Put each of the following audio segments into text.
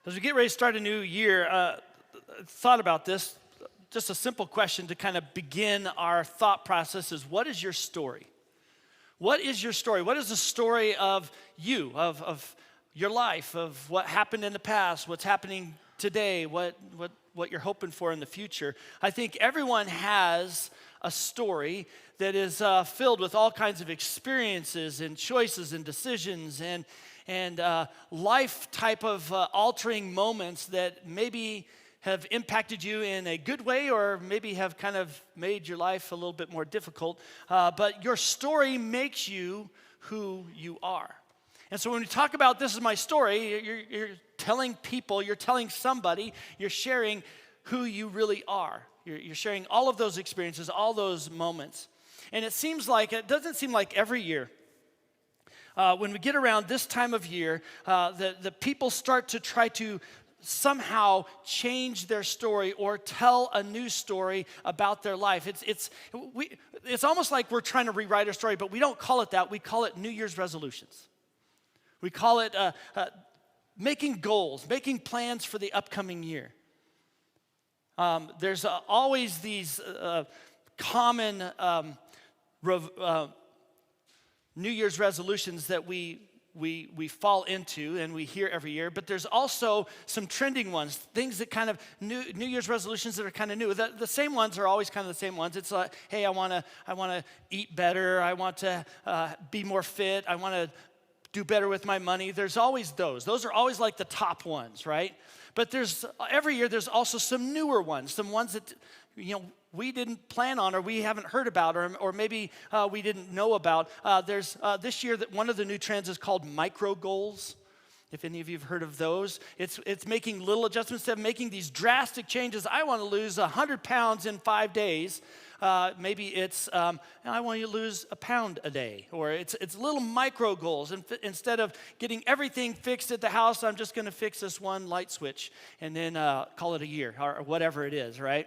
As we get ready to start a new year, thought about this. Just a simple question to kind of begin our thought process is, what is your story? What is your story? What is the story of you, of your life, of what happened in the past, what's happening today, what you're hoping for in the future? I think everyone has a story that is filled with all kinds of experiences and choices and decisions and life type of altering moments that maybe have impacted you in a good way or maybe have kind of made your life a little bit more difficult. But your story makes you who you are. And so when we talk about this is my story, you're telling people, you're telling somebody, you're sharing who you really are. You're sharing all of those experiences, all those moments. And it doesn't seem like every year, when we get around this time of year, the people start to try to somehow change their story or tell a new story about their life. It's almost like we're trying to rewrite our story, but we don't call it that. We call it New Year's resolutions. We call it making goals, making plans for the upcoming year. There's always these common New Year's resolutions that we fall into and we hear every year, but there's also some trending ones, things that kind of New Year's resolutions that are kind of new. The same ones are always kind of the same ones. It's like, hey, I want to eat better. I want to be more fit. I want to do better with my money. There's always those. Those are always like the top ones, right? But every year there's also some newer ones, some ones that we didn't plan on or we haven't heard about or maybe we didn't know about. There's this year that one of the new trends is called micro goals. If any of you have heard of those, it's making little adjustments instead of making these drastic changes. I want to lose 100 pounds in 5 days. Maybe it's I want you to lose a pound a day, or it's little micro goals. And instead of getting everything fixed at the house, I'm just going to fix this one light switch and then call it a year or whatever it is, right?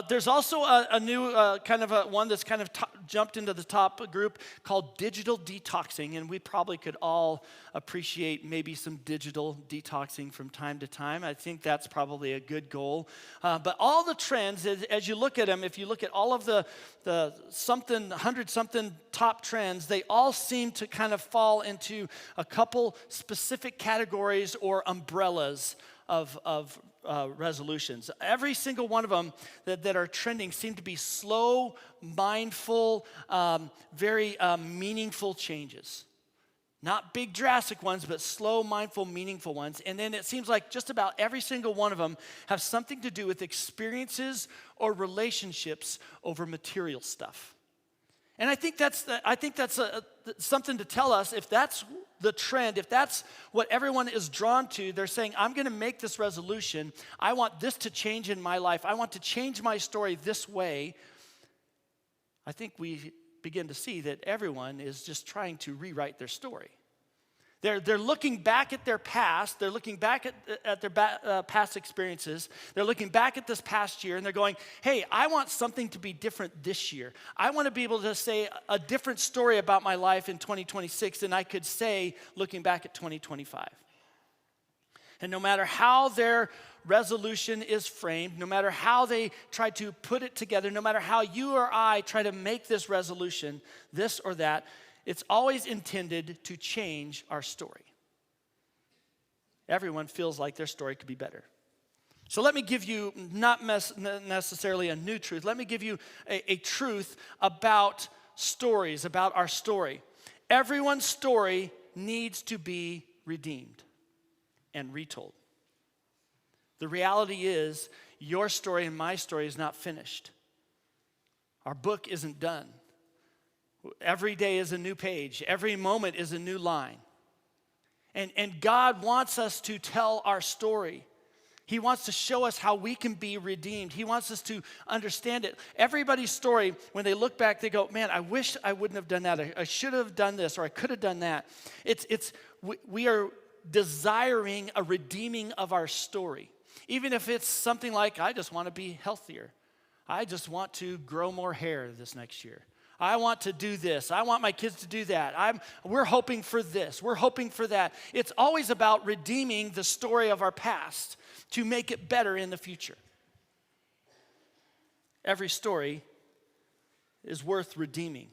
There's also a new kind of one that's kind of jumped into the top group called digital detoxing, and we probably could all appreciate maybe some digital detoxing from time to time. I think that's probably a good goal. But all the trends, as you look at them, if you look at all of the 100-something top trends, they all seem to kind of fall into a couple specific categories or umbrellas of resolutions. Every single one of them that are trending seem to be slow, mindful, very meaningful changes. Not big drastic ones, but slow, mindful, meaningful ones. And then it seems like just about every single one of them have something to do with experiences or relationships over material stuff. And I think that's something to tell us. If that's the trend, if that's what everyone is drawn to, they're saying, I'm going to make this resolution. I want this to change in my life. I want to change my story this way. I think we begin to see that everyone is just trying to rewrite their story. They're looking back at their past. They're looking back at their past experiences. They're looking back at this past year, and they're going, hey, I want something to be different this year. I want to be able to say a different story about my life in 2026 than I could say looking back at 2025. And no matter how their resolution is framed, no matter how they try to put it together, no matter how you or I try to make this resolution, this or that, it's always intended to change our story. Everyone feels like their story could be better. So let me give you not necessarily a new truth. Let me give you a truth about stories, about our story. Everyone's story needs to be redeemed and retold. The reality is your story and my story is not finished. Our book isn't done. Every day is a new page. Every moment is a new line. And God wants us to tell our story. He wants to show us how we can be redeemed. He wants us to understand it. Everybody's story, when they look back, they go, man, I wish I wouldn't have done that. I should have done this, or I could have done that. We are desiring a redeeming of our story. Even if it's something like, I just want to be healthier. I just want to grow more hair this next year. I want to do this. I want my kids to do that. We're hoping for this. We're hoping for that. It's always about redeeming the story of our past to make it better in the future. Every story is worth redeeming.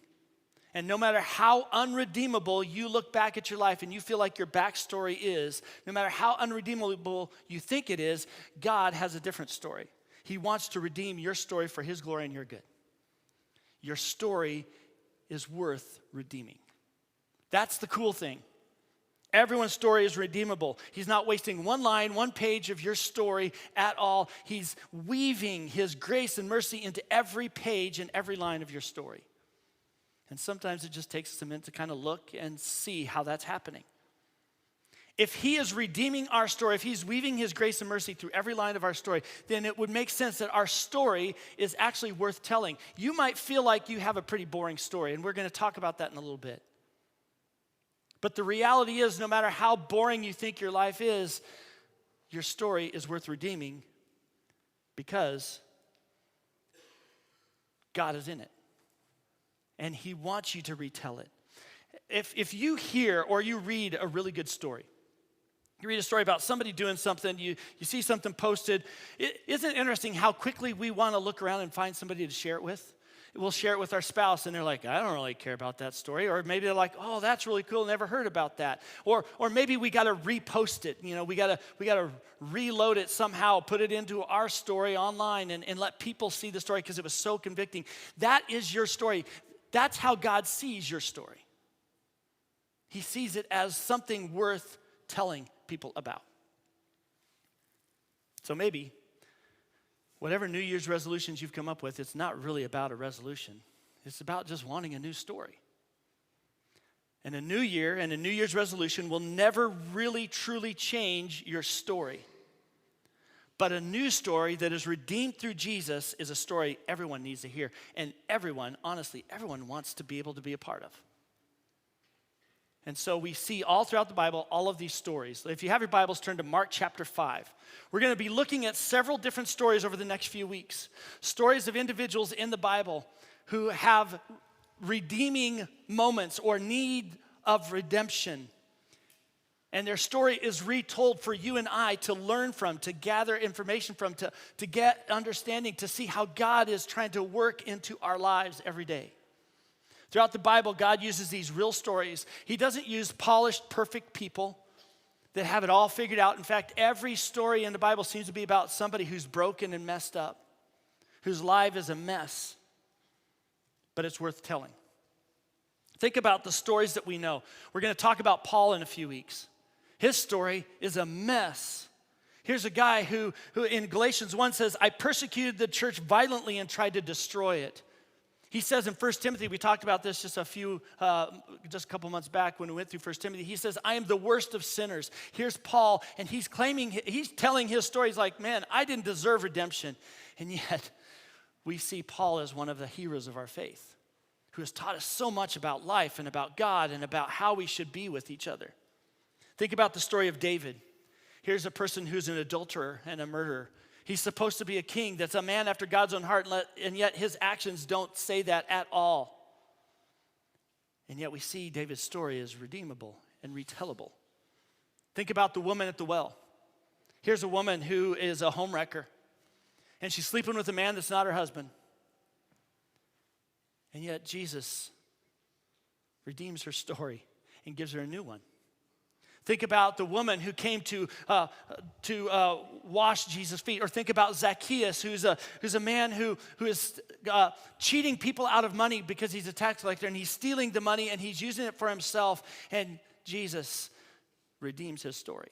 And no matter how unredeemable you look back at your life and you feel like your backstory is, no matter how unredeemable you think it is, God has a different story. He wants to redeem your story for his glory and your good. Your story is worth redeeming. That's the cool thing. Everyone's story is redeemable. He's not wasting one line, one page of your story at all. He's weaving his grace and mercy into every page and every line of your story. And sometimes it just takes us a minute to kind of look and see how that's happening. If he is redeeming our story, if he's weaving his grace and mercy through every line of our story, then it would make sense that our story is actually worth telling. You might feel like you have a pretty boring story, and we're going to talk about that in a little bit. But the reality is, no matter how boring you think your life is, your story is worth redeeming because God is in it. And he wants you to retell it. If you hear or you read a really good story, you read a story about somebody doing something, you see something posted, isn't it interesting how quickly we want to look around and find somebody to share it with? We'll share it with our spouse, and they're like, I don't really care about that story. Or maybe they're like, oh, that's really cool, never heard about that. Or maybe we got to repost it. You know, we got to reload it somehow, put it into our story online and let people see the story because it was so convicting. That is your story. That's how God sees your story. He sees it as something worth telling people about. So maybe whatever New Year's resolutions you've come up with, it's not really about a resolution. It's about just wanting a new story. And a new year and a New Year's resolution will never really truly change your story. But a new story that is redeemed through Jesus is a story everyone needs to hear. And everyone, honestly, everyone wants to be able to be a part of. And so we see all throughout the Bible all of these stories. If you have your Bibles, turn to Mark chapter 5. We're going to be looking at several different stories over the next few weeks. Stories of individuals in the Bible who have redeeming moments or need of redemption. And their story is retold for you and I to learn from, to gather information from, to get understanding, to see how God is trying to work into our lives every day. Throughout the Bible, God uses these real stories. He doesn't use polished, perfect people that have it all figured out. In fact, every story in the Bible seems to be about somebody who's broken and messed up, whose life is a mess, but it's worth telling. Think about the stories that we know. We're going to talk about Paul in a few weeks. His story is a mess. Here's a guy who in Galatians 1 says, I persecuted the church violently and tried to destroy it. He says in 1 Timothy, we talked about this just a couple months back when we went through 1 Timothy. He says, I am the worst of sinners. Here's Paul, and he's telling his story. He's like, man, I didn't deserve redemption. And yet, we see Paul as one of the heroes of our faith, who has taught us so much about life and about God and about how we should be with each other. Think about the story of David. Here's a person who's an adulterer and a murderer. He's supposed to be a king that's a man after God's own heart, and yet his actions don't say that at all. And yet we see David's story is redeemable and retellable. Think about the woman at the well. Here's a woman who is a homewrecker, and she's sleeping with a man that's not her husband. And yet Jesus redeems her story and gives her a new one. Think about the woman who came to wash Jesus' feet. Or think about Zacchaeus, who's a man who is cheating people out of money because he's a tax collector, and he's stealing the money and he's using it for himself. And Jesus redeems his story.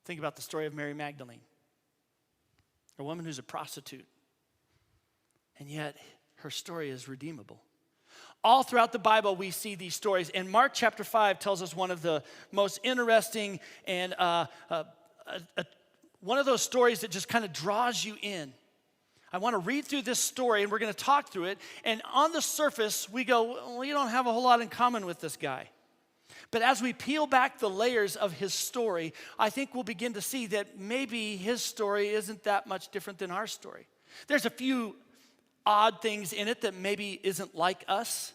Think about the story of Mary Magdalene, a woman who's a prostitute. And yet her story is redeemable. All throughout the Bible, we see these stories. And Mark chapter 5 tells us one of the most interesting and one of those stories that just kind of draws you in. I want to read through this story, and we're going to talk through it. And on the surface, we go, well, we don't have a whole lot in common with this guy. But as we peel back the layers of his story, I think we'll begin to see that maybe his story isn't that much different than our story. There's a few odd things in it that maybe isn't like us.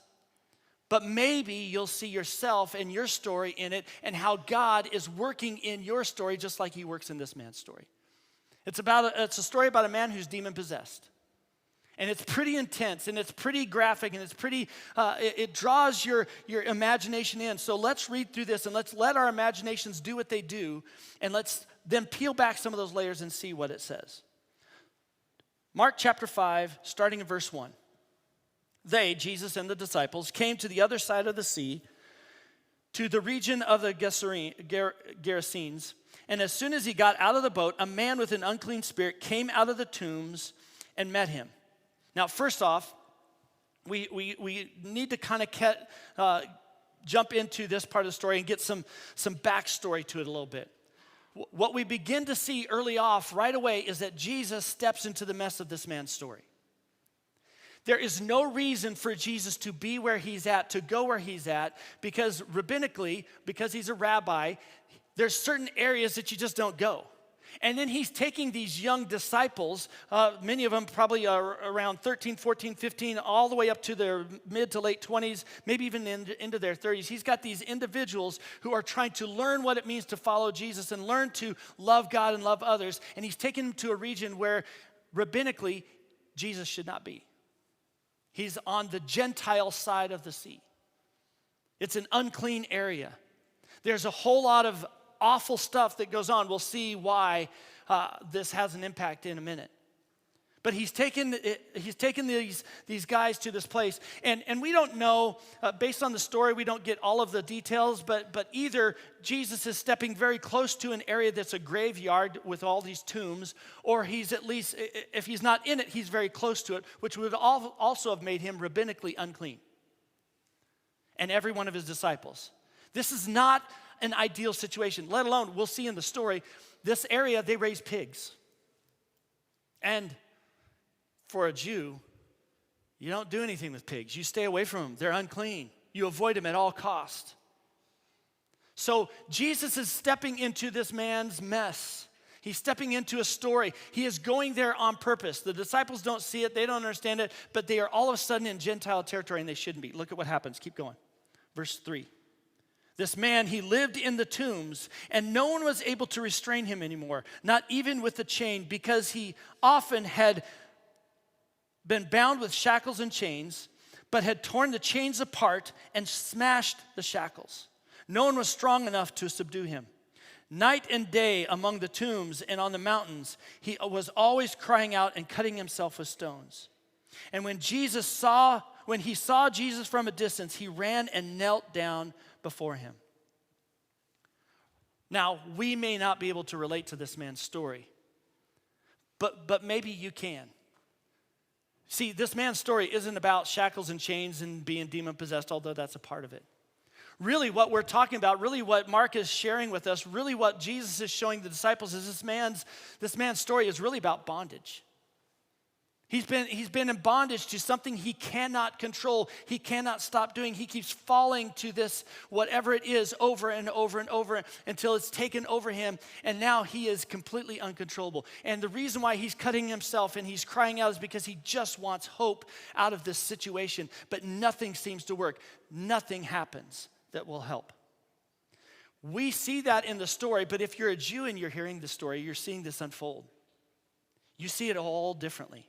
But maybe you'll see yourself and your story in it and how God is working in your story just like he works in this man's story. It's a story about a man who's demon-possessed. And it's pretty intense, and it's pretty graphic, and it's pretty, it draws your imagination in. So let's read through this, and let's let our imaginations do what they do, and let's then peel back some of those layers and see what it says. Mark chapter 5, starting in verse 1. They, Jesus and the disciples, came to the other side of the sea, to the region of the Gerasenes. And as soon as he got out of the boat, a man with an unclean spirit came out of the tombs and met him. Now, first off, we need to kind of jump into this part of the story and get some backstory to it a little bit. What we begin to see early off right away is that Jesus steps into the mess of this man's story. There is no reason for Jesus to be where he's at, to go where he's at, because rabbinically, because he's a rabbi, there's certain areas that you just don't go. And then he's taking these young disciples, many of them probably are around 13, 14, 15, all the way up to their mid to late 20s, maybe even into their 30s. He's got these individuals who are trying to learn what it means to follow Jesus and learn to love God and love others. And he's taken them to a region where rabbinically, Jesus should not be. He's on the Gentile side of the sea. It's an unclean area. There's a whole lot of awful stuff that goes on. We'll see why this has an impact in a minute. But he's taken these guys to this place. And we don't know, based on the story, we don't get all of the details, but either Jesus is stepping very close to an area that's a graveyard with all these tombs, or he's at least, if he's not in it, he's very close to it, which would also have made him rabbinically unclean. And every one of his disciples. This is not an ideal situation, let alone, we'll see in the story, this area, they raise pigs. And for a Jew, you don't do anything with pigs. You stay away from them. They're unclean. You avoid them at all costs. So Jesus is stepping into this man's mess. He's stepping into a story. He is going there on purpose. The disciples don't see it. They don't understand it. But they are all of a sudden in Gentile territory, and they shouldn't be. Look at what happens. Keep going. Verse 3. This man, he lived in the tombs, and no one was able to restrain him anymore, not even with a chain, because he often had been bound with shackles and chains, but had torn the chains apart and smashed the shackles. No one was strong enough to subdue him. Night and day among the tombs and on the mountains, he was always crying out and cutting himself with stones. And when he saw Jesus from a distance, he ran and knelt down before him. Now, we may not be able to relate to this man's story, but maybe you can. See, this man's story isn't about shackles and chains and being demon-possessed, although that's a part of it. Really what we're talking about, really what Mark is sharing with us, really what Jesus is showing the disciples is this man's story is really about bondage. He's been in bondage to something he cannot control. He cannot stop doing. He keeps falling to this, whatever it is, over and over and over until it's taken over him. And now he is completely uncontrollable. And the reason why he's cutting himself and he's crying out is because he just wants hope out of this situation. But nothing seems to work. Nothing happens that will help. We see that in the story, but if you're a Jew and you're hearing the story, you're seeing this unfold. You see it all differently.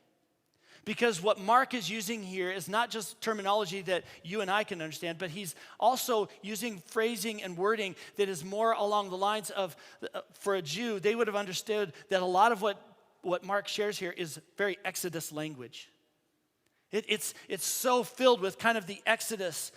Because what Mark is using here is not just terminology that you and I can understand, but he's also using phrasing and wording that is more along the lines of, for a Jew, they would have understood that a lot of what Mark shares here is very Exodus language. It's so filled with kind of the Exodus.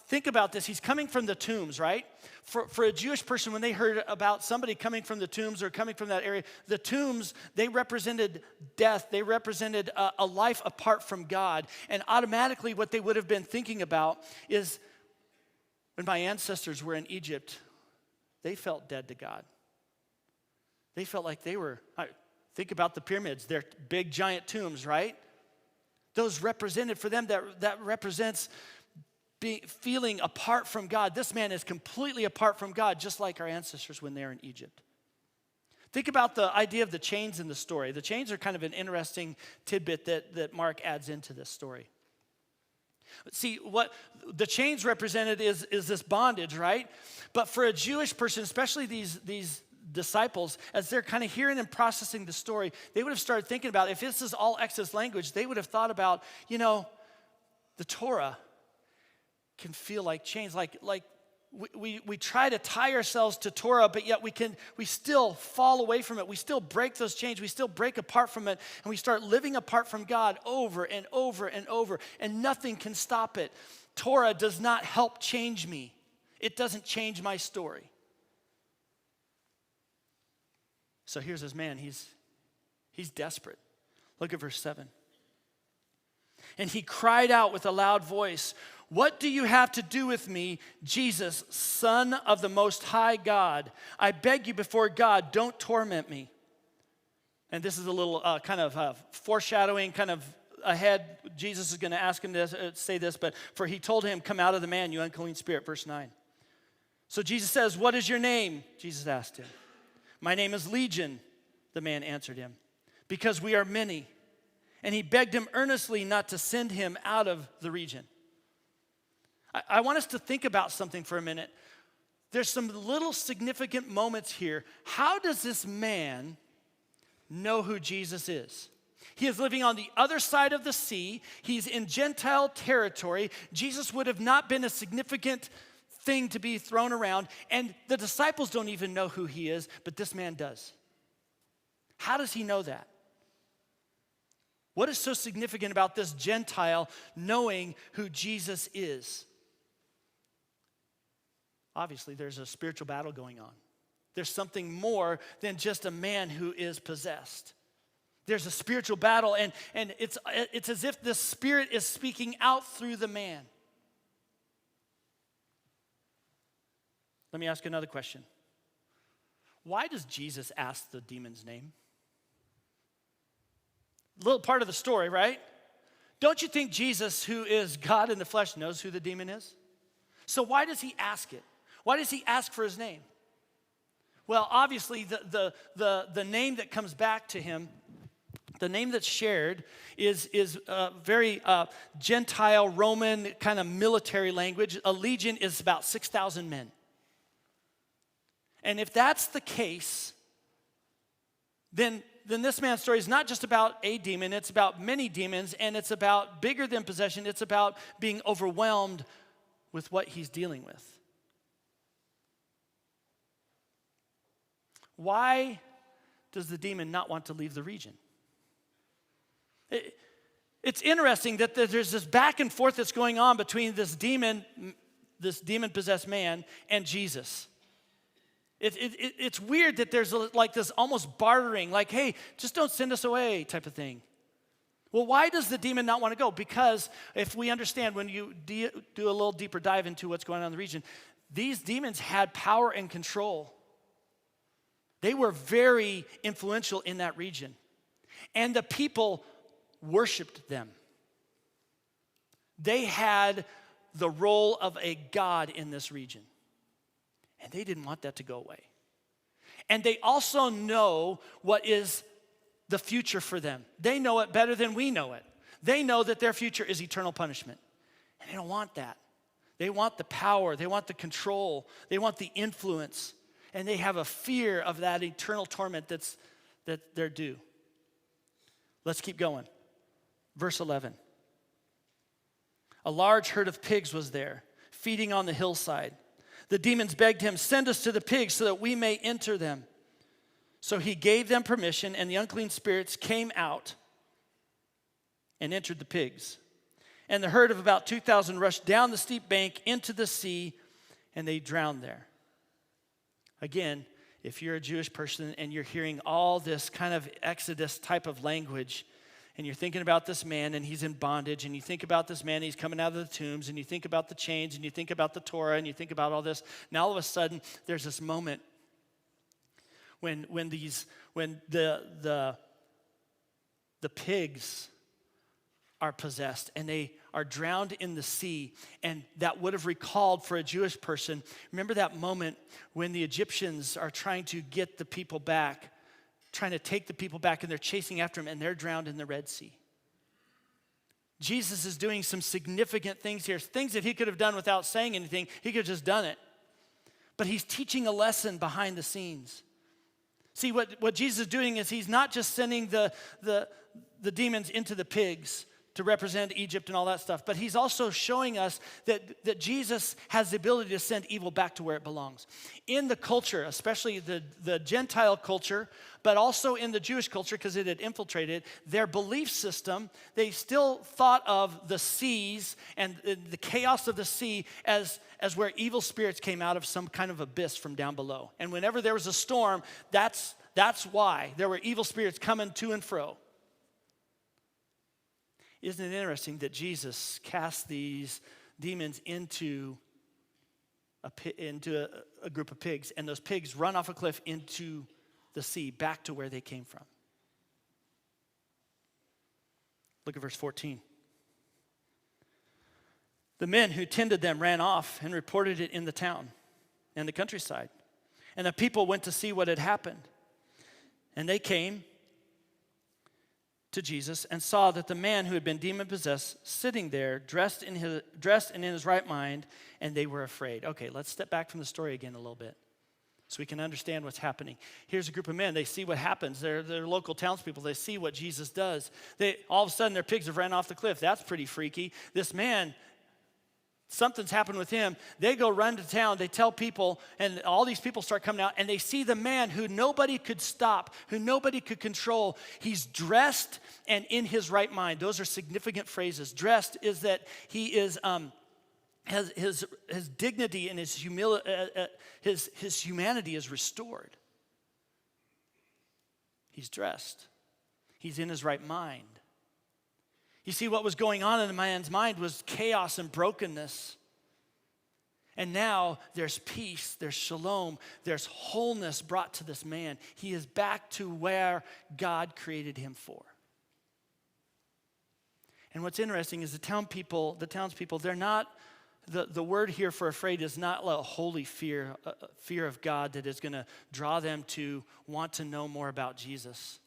Think about this. He's coming from the tombs, right? For a Jewish person, when they heard about somebody coming from the tombs or coming from that area, the tombs, they represented death. They represented a life apart from God. And automatically what they would have been thinking about is when my ancestors were in Egypt, they felt dead to God. They felt like they were, think about the pyramids. They're big, giant tombs, right? Those represented for them, that represents feeling apart from God. This man is completely apart from God, just like our ancestors when they're in Egypt. Think about the idea of the chains in the story. The chains are kind of an interesting tidbit that Mark adds into this story. See, what the chains represented is this bondage, right? But for a Jewish person, especially these disciples, as they're kind of hearing and processing the story, they would have started thinking about, if this is all Exodus language, they would have thought about, the Torah can feel like chains, like we try to tie ourselves to Torah, but yet we still fall away from it. We still break those chains. We still break apart from it, and we start living apart from God over and over and over, and nothing can stop it. Torah does not help change me. It doesn't change my story. So here's this man. He's desperate. Look at verse 7. And he cried out with a loud voice, "What do you have to do with me, Jesus, Son of the Most High God? I beg you before God, don't torment me." And this is a little foreshadowing, kind of ahead. Jesus is going to ask him to say this, but for he told him, "Come out of the man, you unclean spirit," verse 9. So Jesus says, "What is your name?" Jesus asked him. "My name is Legion," the man answered him, "because we are many." And he begged him earnestly not to send him out of the region. I want us to think about something for a minute. There's some little significant moments here. How does this man know who Jesus is? He is living on the other side of the sea. He's in Gentile territory. Jesus would have not been a significant thing to be thrown around. And the disciples don't even know who he is, but this man does. How does he know that? What is so significant about this Gentile knowing who Jesus is? Obviously, there's a spiritual battle going on. There's something more than just a man who is possessed. There's a spiritual battle, and it's as if the Spirit is speaking out through the man. Let me ask another question. Why does Jesus ask the demon's name? Little part of the story, right? Don't you think Jesus, who is God in the flesh, knows who the demon is? So why does he ask it? Why does he ask for his name? Well, obviously, the name that comes back to him, the name that's shared, is very Gentile, Roman kind of military language. A legion is about 6,000 men. And if that's the case, then this man's story is not just about a demon, it's about many demons, and it's about bigger than possession, it's about being overwhelmed with what he's dealing with. Why does the demon not want to leave the region? It's interesting that there's this back and forth that's going on between this demon-possessed man and Jesus. It's weird that there's like this almost bartering, like, hey, just don't send us away type of thing. Well, why does the demon not want to go? Because if we understand, when you do a little deeper dive into what's going on in the region, these demons had power and control. They were very influential in that region. And the people worshiped them. They had the role of a god in this region. And they didn't want that to go away. And they also know what is the future for them. They know it better than we know it. They know that their future is eternal punishment. And they don't want that. They want the power. They want the control. They want the influence. And they have a fear of that eternal torment that they're due. Let's keep going. Verse 11. A large herd of pigs was there, feeding on the hillside. The demons begged him, "Send us to the pigs so that we may enter them." So he gave them permission, and the unclean spirits came out and entered the pigs. And the herd of about 2,000 rushed down the steep bank into the sea, and they drowned there. Again, if you're a Jewish person and you're hearing all this kind of Exodus type of language, and you're thinking about this man and he's in bondage, and you think about this man, he's coming out of the tombs, and you think about the chains, and you think about the Torah, and you think about all this, now all of a sudden there's this moment when the pigs are possessed and they are drowned in the sea, and that would have recalled for a Jewish person, remember that moment when the Egyptians are trying to get the people back trying to take the people back, and they're chasing after him, and they're drowned in the Red Sea. Jesus is doing some significant things here, things that he could have done without saying anything. He could have just done it. But he's teaching a lesson behind the scenes. See, what Jesus is doing is he's not just sending the demons into the pigs to represent Egypt and all that stuff, but he's also showing us that Jesus has the ability to send evil back to where it belongs. In the culture, especially the Gentile culture, but also in the Jewish culture, because it had infiltrated, their belief system, they still thought of the seas and the chaos of the sea as where evil spirits came out of some kind of abyss from down below. And whenever there was a storm, that's why there were evil spirits coming to and fro. Isn't it interesting that Jesus cast these demons into a group of pigs, and those pigs run off a cliff into the sea, back to where they came from? Look at verse 14. The men who tended them ran off and reported it in the town and the countryside. And the people went to see what had happened. And they came to Jesus and saw that the man who had been demon-possessed sitting there, dressed and in his right mind, and they were afraid. Okay, let's step back from the story again a little bit so we can understand what's happening. Here's a group of men. They see what happens. They're local townspeople. They see what Jesus does. All of a sudden, their pigs have ran off the cliff. That's pretty freaky. This man, something's happened with him. They go run to town. They tell people, and all these people start coming out, and they see the man who nobody could stop, who nobody could control. He's dressed and in his right mind. Those are significant phrases. Dressed is that he is his dignity and his humanity is restored. He's dressed. He's in his right mind. You see, what was going on in the man's mind was chaos and brokenness. And now there's peace, there's shalom, there's wholeness brought to this man. He is back to where God created him for. And what's interesting is the townspeople, they're not, the word here for afraid is not a holy fear, a fear of God that is going to draw them to want to know more about Jesus.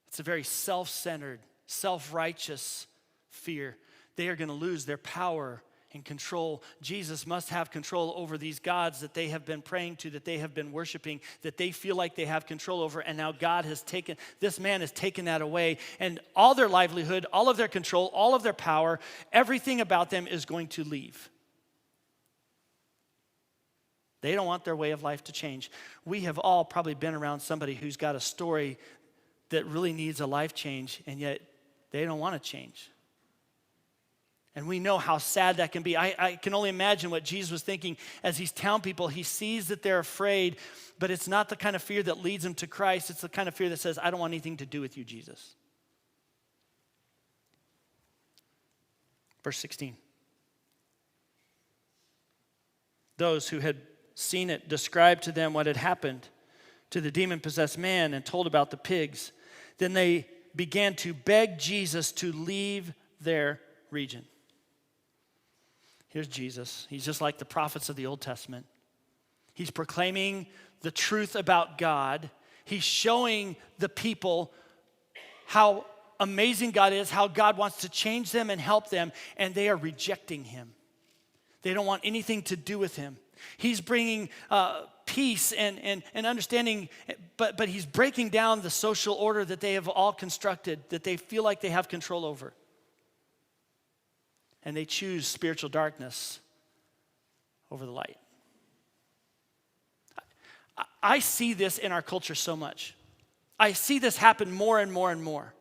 It's a very self-centered, self-righteous fear. They are going to lose their power and control. Jesus must have control over these gods that they have been praying to, that they have been worshiping, that they feel like they have control over, and now this man has taken that away, and all their livelihood, all of their control, all of their power, everything about them is going to leave. They don't want their way of life to change. We have all probably been around somebody who's got a story that really needs a life change, and yet they don't want to change. And we know how sad that can be. I can only imagine what Jesus was thinking as these town people. He sees that they're afraid, but it's not the kind of fear that leads them to Christ. It's the kind of fear that says, I don't want anything to do with you, Jesus. Verse 16. Those who had seen it described to them what had happened to the demon-possessed man and told about the pigs. Then they began to beg Jesus to leave their region. Here's Jesus. He's just like the prophets of the Old Testament. He's proclaiming the truth about God. He's showing the people how amazing God is, how God wants to change them and help them, and they are rejecting him. They don't want anything to do with him. He's bringing peace and understanding, but he's breaking down the social order that they have all constructed, that they feel like they have control over. And they choose spiritual darkness over the light. I see this in our culture so much. I see this happen more and more and more.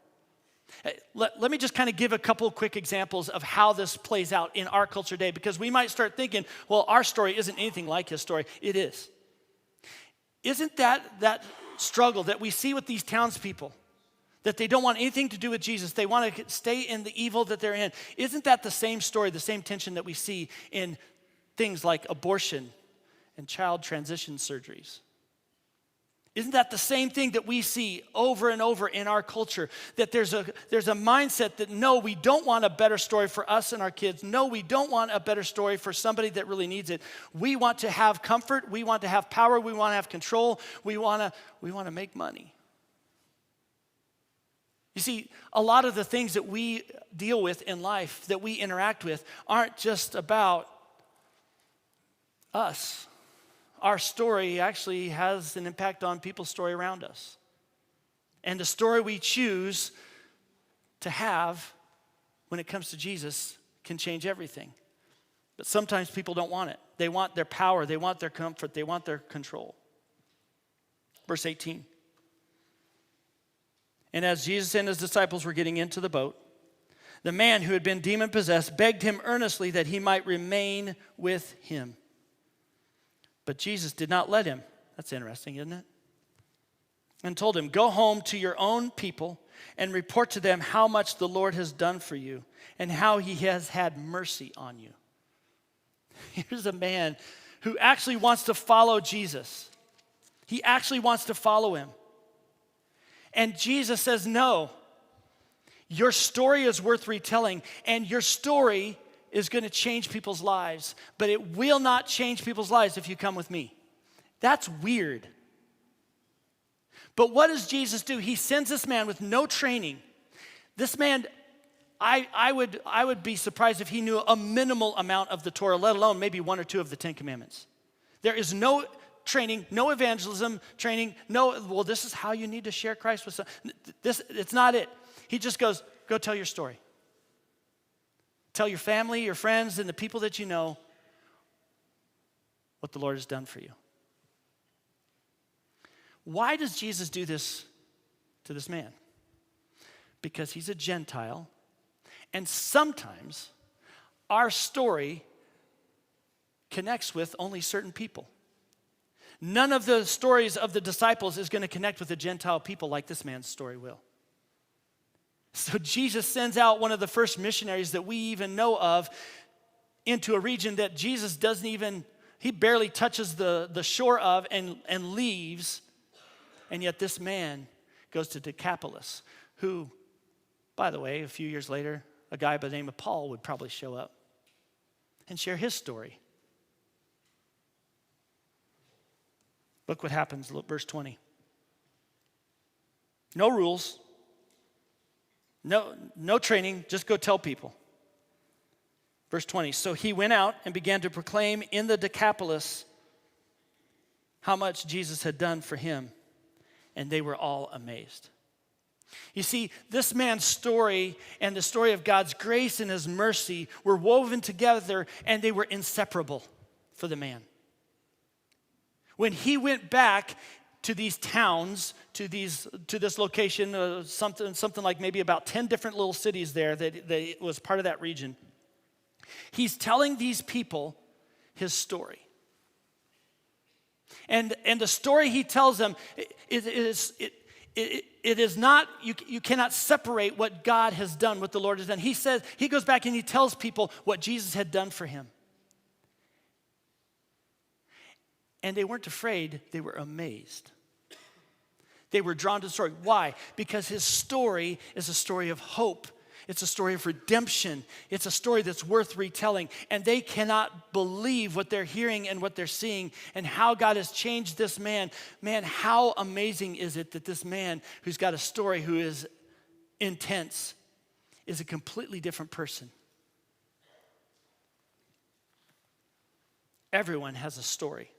Let me just kind of give a couple quick examples of how this plays out in our culture today, because we might start thinking, well, our story isn't anything like his story. It is. Isn't that struggle that we see with these townspeople, that they don't want anything to do with Jesus, they want to stay in the evil that they're in? Isn't that the same story, the same tension that we see in things like abortion and child transition surgeries? Isn't that the same thing that we see over and over in our culture? That there's a mindset that no, we don't want a better story for us and our kids. No, we don't want a better story for somebody that really needs it. We want to have comfort. We want to have power. We want to have control. We want to make money. You see, a lot of the things that we deal with in life, that we interact with, aren't just about us. Our story actually has an impact on people's story around us. And the story we choose to have when it comes to Jesus can change everything. But sometimes people don't want it. They want their power, they want their comfort, they want their control. Verse 18. And as Jesus and his disciples were getting into the boat, the man who had been demon-possessed begged him earnestly that he might remain with him. But Jesus did not let him. That's interesting, isn't it? And told him, go home to your own people and report to them how much the Lord has done for you and how he has had mercy on you. Here's a man who actually wants to follow Jesus. He actually wants to follow him. And Jesus says, no, your story is worth retelling, and your story is going to change people's lives, but it will not change people's lives if you come with me. That's weird. But what does Jesus do? He sends this man with no training. This man, I would be surprised if he knew a minimal amount of the Torah, let alone maybe one or two of the Ten Commandments. There is no training, no evangelism training, well, this is how you need to share Christ with someone. It's not it. He just goes, go tell your story. Tell your family, your friends, and the people that you know what the Lord has done for you. Why does Jesus do this to this man? Because he's a Gentile, and sometimes our story connects with only certain people. None of the stories of the disciples is going to connect with the Gentile people like this man's story will. So Jesus sends out one of the first missionaries that we even know of into a region that Jesus he barely touches the shore of and leaves. And yet this man goes to Decapolis, who, by the way, a few years later, a guy by the name of Paul would probably show up and share his story. Look what happens, verse 20. No rules. No training, just go tell people. Verse 20, so he went out and began to proclaim in the Decapolis how much Jesus had done for him, and they were all amazed. You see, this man's story and the story of God's grace and his mercy were woven together, and they were inseparable for the man. When he went back to these towns, to this location, something like maybe about 10 different little cities there that was part of that region. He's telling these people his story. And the story he tells them, it is not, you cannot separate what God has done, what the Lord has done. He goes back and he tells people what Jesus had done for him. And they weren't afraid, they were amazed. They were drawn to the story. Why? Because his story is a story of hope. It's a story of redemption. It's a story that's worth retelling. And they cannot believe what they're hearing and what they're seeing and how God has changed this man. Man, how amazing is it that this man who's got a story, who is intense, is a completely different person. Everyone has a story.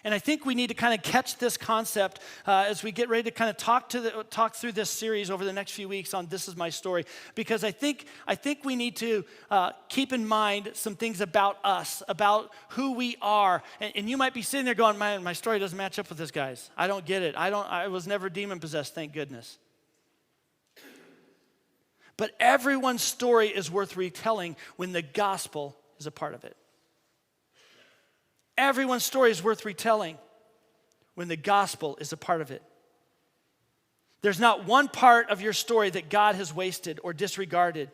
And I think we need to kind of catch this concept as we get ready to kind of talk through this series over the next few weeks on This Is My Story, because I think we need to keep in mind some things about us, about who we are. And you might be sitting there going, man, my story doesn't match up with this guy's. I don't get it. I was never demon-possessed, thank goodness. But everyone's story is worth retelling when the gospel is a part of it. Everyone's story is worth retelling when the gospel is a part of it. There's not one part of your story that God has wasted or disregarded.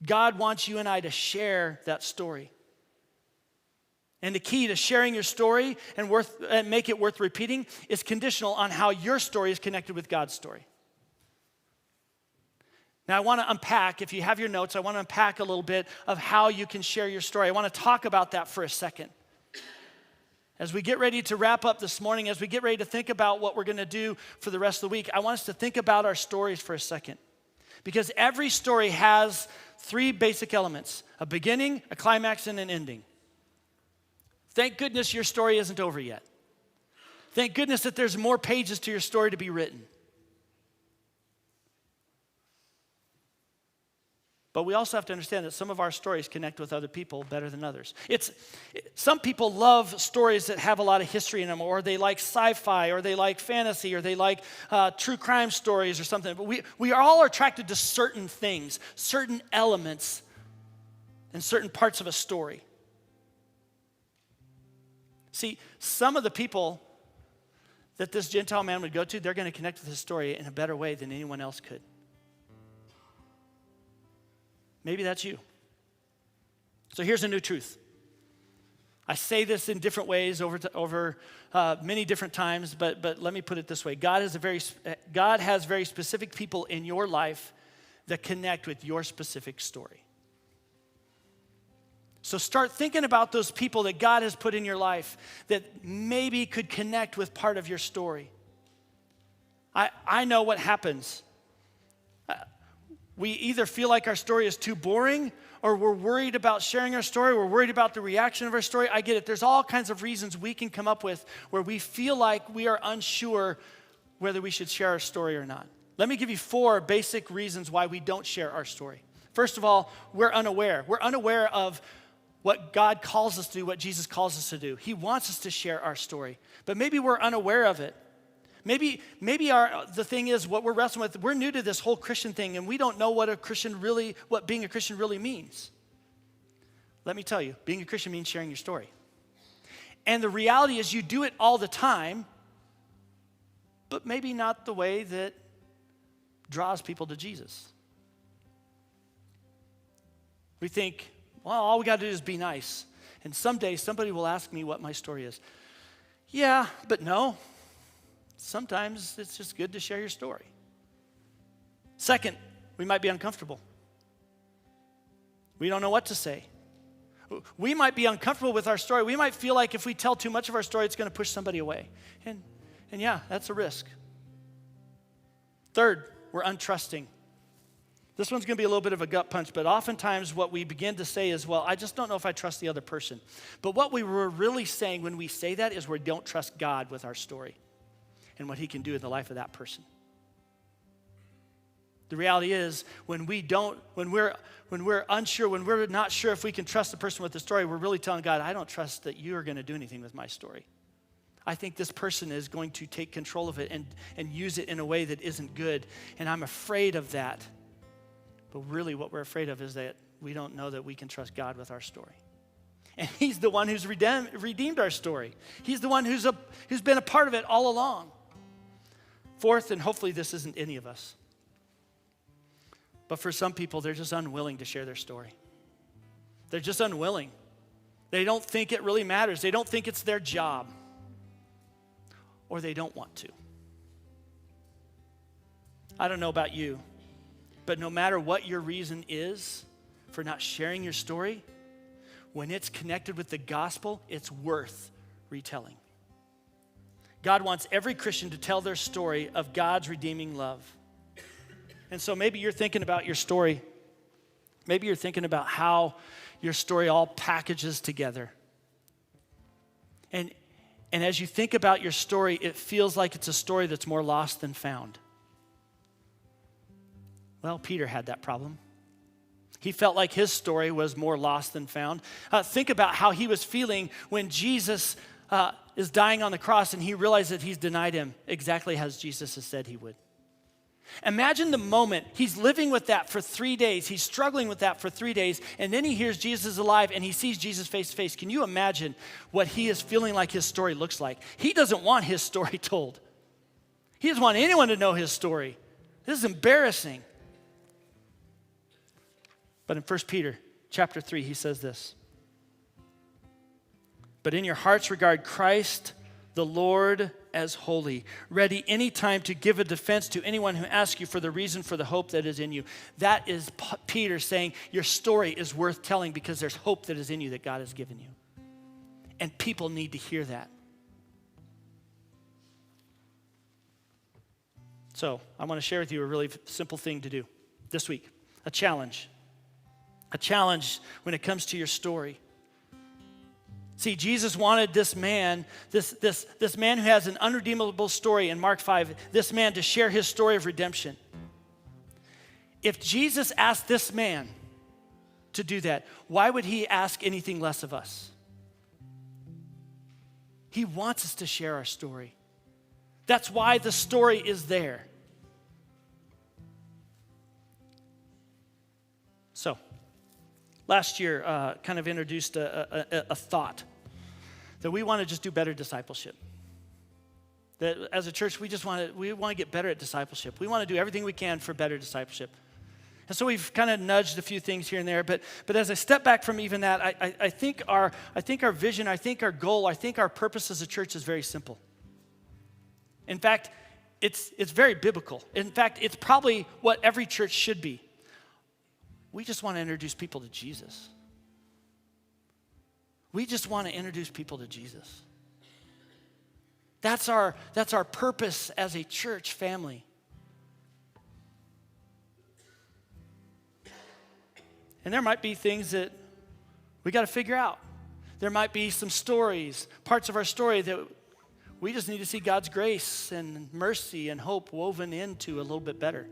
God wants you and I to share that story. And the key to sharing your story and make it worth repeating is conditional on how your story is connected with God's story. Now I want to unpack, if you have your notes, I want to unpack a little bit of how you can share your story. I want to talk about that for a second. As we get ready to wrap up this morning, as we get ready to think about what we're going to do for the rest of the week, I want us to think about our stories for a second. Because every story has three basic elements: a beginning, a climax, and an ending. Thank goodness your story isn't over yet. Thank goodness that there's more pages to your story to be written. But we also have to understand that some of our stories connect with other people better than others. Some people love stories that have a lot of history in them, or they like sci-fi, or they like fantasy, or they like true crime stories or something. But we all are attracted to certain things, certain elements, and certain parts of a story. See, some of the people that this Gentile man would go to, they're going to connect with his story in a better way than anyone else could. Maybe that's you. So here's a new truth. I say this in different ways over many different times, but let me put it this way. God has very specific people in your life that connect with your specific story. So start thinking about those people that God has put in your life that maybe could connect with part of your story. I know what happens. We either feel like our story is too boring, or we're worried about sharing our story, we're worried about the reaction of our story. I get it. There's all kinds of reasons we can come up with where we feel like we are unsure whether we should share our story or not. Let me give you 4 basic reasons why we don't share our story. First of all, we're unaware. We're unaware of what God calls us to do, what Jesus calls us to do. He wants us to share our story, but maybe we're unaware of it. Maybe the thing is, what we're wrestling with, we're new to this whole Christian thing, and we don't know what being a Christian really means. Let me tell you, being a Christian means sharing your story. And the reality is you do it all the time, but maybe not the way that draws people to Jesus. We think, well, all we got to do is be nice. And someday somebody will ask me what my story is. Yeah, but no. Sometimes it's just good to share your story. Second, we might be uncomfortable. We don't know what to say. We might be uncomfortable with our story. We might feel like if we tell too much of our story, it's going to push somebody away. And yeah, that's a risk. Third, we're untrusting. This one's going to be a little bit of a gut punch, but oftentimes what we begin to say is, well, I just don't know if I trust the other person. But what we were really saying when we say that is we don't trust God with our story and what he can do in the life of that person. The reality is when we're unsure, when we're not sure if we can trust the person with the story, we're really telling God, I don't trust that you are going to do anything with my story. I think this person is going to take control of it and use it in a way that isn't good, and I'm afraid of that. But really what we're afraid of is that we don't know that we can trust God with our story. And he's the one who's redeemed our story. He's the one who's been a part of it all along. Fourth, and hopefully this isn't any of us, but for some people, they're just unwilling to share their story. They're just unwilling. They don't think it really matters. They don't think it's their job, or they don't want to. I don't know about you, but no matter what your reason is for not sharing your story, when it's connected with the gospel, it's worth retelling. God wants every Christian to tell their story of God's redeeming love. And so maybe you're thinking about your story. Maybe you're thinking about how your story all packages together. And as you think about your story, it feels like it's a story that's more lost than found. Well, Peter had that problem. He felt like his story was more lost than found. Think about how he was feeling when Jesus is dying on the cross and he realized that he's denied him exactly as Jesus has said he would. Imagine the moment he's living with that for 3 days. He's struggling with that for 3 days, and then he hears Jesus is alive and he sees Jesus face to face. Can you imagine what he is feeling like his story looks like? He doesn't want his story told. He doesn't want anyone to know his story. This is embarrassing. But in 1 Peter chapter 3, he says this. but in your hearts regard Christ the Lord as holy, ready any time to give a defense to anyone who asks you for the reason for the hope that is in you. That is Peter saying your story is worth telling because there's hope that is in you that God has given you. And people need to hear that. So I want to share with you a really simple thing to do this week, a challenge. A challenge when it comes to your story. See, Jesus wanted this man, this man who has an unredeemable story in Mark 5, this man to share his story of redemption. If Jesus asked this man to do that, why would he ask anything less of us? He wants us to share our story. That's why the story is there. So, last year kind of introduced a thought that we want to just do better discipleship. That as a church, we want to get better at discipleship. We want to do everything we can for better discipleship. And so we've kind of nudged a few things here and there, but as I step back from even that, I think our vision, I think our goal, I think our purpose as a church is very simple. In fact, it's very biblical. In fact, it's probably what every church should be. We just want to introduce people to Jesus. We just want to introduce people to Jesus. That's our purpose as a church family. And there might be things that we got to figure out. There might be some stories, parts of our story that we just need to see God's grace and mercy and hope woven into a little bit better.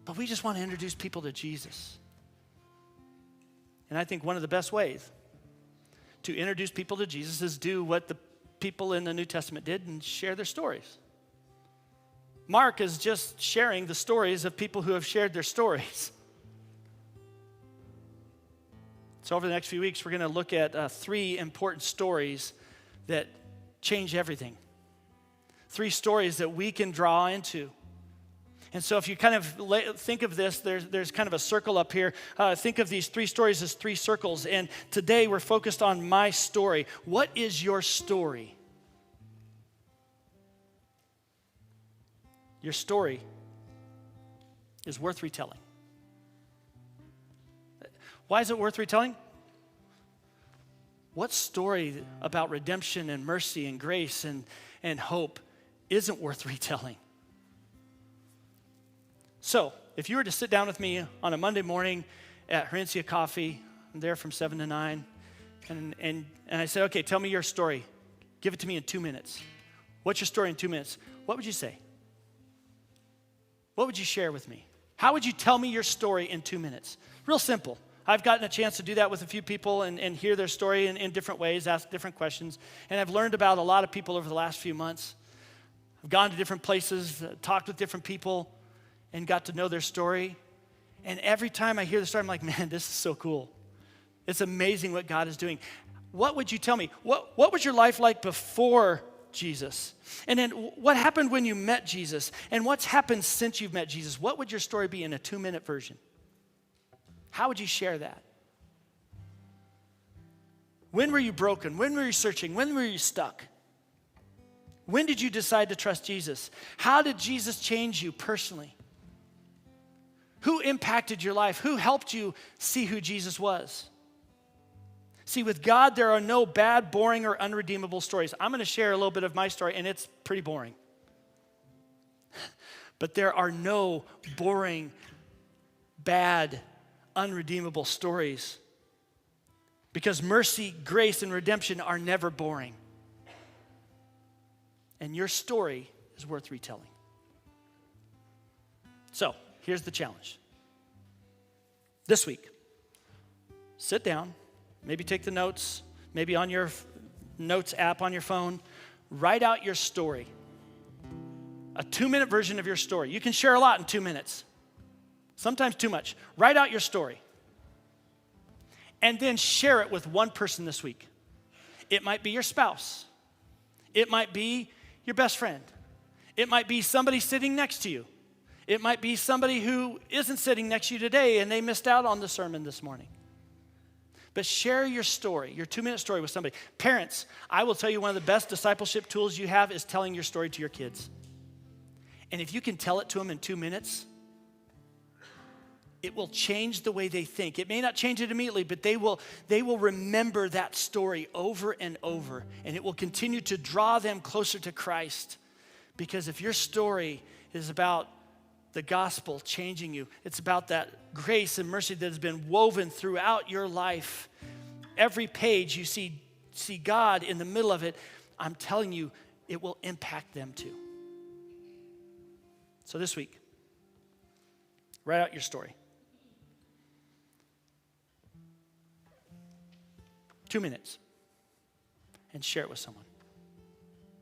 But we just want to introduce people to Jesus. And I think one of the best ways to introduce people to Jesus is do what the people in the New Testament did and share their stories. Mark is just sharing the stories of people who have shared their stories. So over the next few weeks, we're going to look at 3 important stories that change everything. 3 stories that we can draw into. And so if you kind of think of this, there's kind of a circle up here. Think of these 3 stories as 3 circles. And today we're focused on my story. What is your story? Your story is worth retelling. Why is it worth retelling? What story about redemption and mercy and grace and hope isn't worth retelling? So, if you were to sit down with me on a Monday morning at Herencia Coffee, I'm there from 7 to 9, and I said, okay, tell me your story. Give it to me in 2 minutes. What's your story in 2 minutes? What would you say? What would you share with me? How would you tell me your story in 2 minutes? Real simple. I've gotten a chance to do that with a few people and hear their story in different ways, ask different questions, and I've learned about a lot of people over the last few months. I've gone to different places, talked with different people, and got to know their story. And every time I hear the story, I'm like, man, this is so cool. It's amazing what God is doing. What would you tell me? What was your life like before Jesus? And then what happened when you met Jesus? And what's happened since you've met Jesus? What would your story be in a 2-minute version? How would you share that? When were you broken? When were you searching? When were you stuck? When did you decide to trust Jesus? How did Jesus change you personally? Who impacted your life? Who helped you see who Jesus was? See, with God, there are no bad, boring, or unredeemable stories. I'm going to share a little bit of my story, and it's pretty boring. But there are no boring, bad, unredeemable stories. Because mercy, grace, and redemption are never boring. And your story is worth retelling. So, here's the challenge. This week, sit down, maybe take the notes, maybe on your notes app on your phone, write out your story. A 2-minute version of your story. You can share a lot in 2 minutes. Sometimes too much. Write out your story. And then share it with one person this week. It might be your spouse. It might be your best friend. It might be somebody sitting next to you. It might be somebody who isn't sitting next to you today and they missed out on the sermon this morning. But share your story, your 2-minute story with somebody. Parents, I will tell you one of the best discipleship tools you have is telling your story to your kids. And if you can tell it to them in 2 minutes, it will change the way they think. It may not change it immediately, but they will remember that story over and over. And it will continue to draw them closer to Christ. Because if your story is about the gospel changing you, it's about that grace and mercy that has been woven throughout your life. Every page you see God in the middle of it, I'm telling you, it will impact them too. So this week, write out your story. 2 minutes, and share it with someone.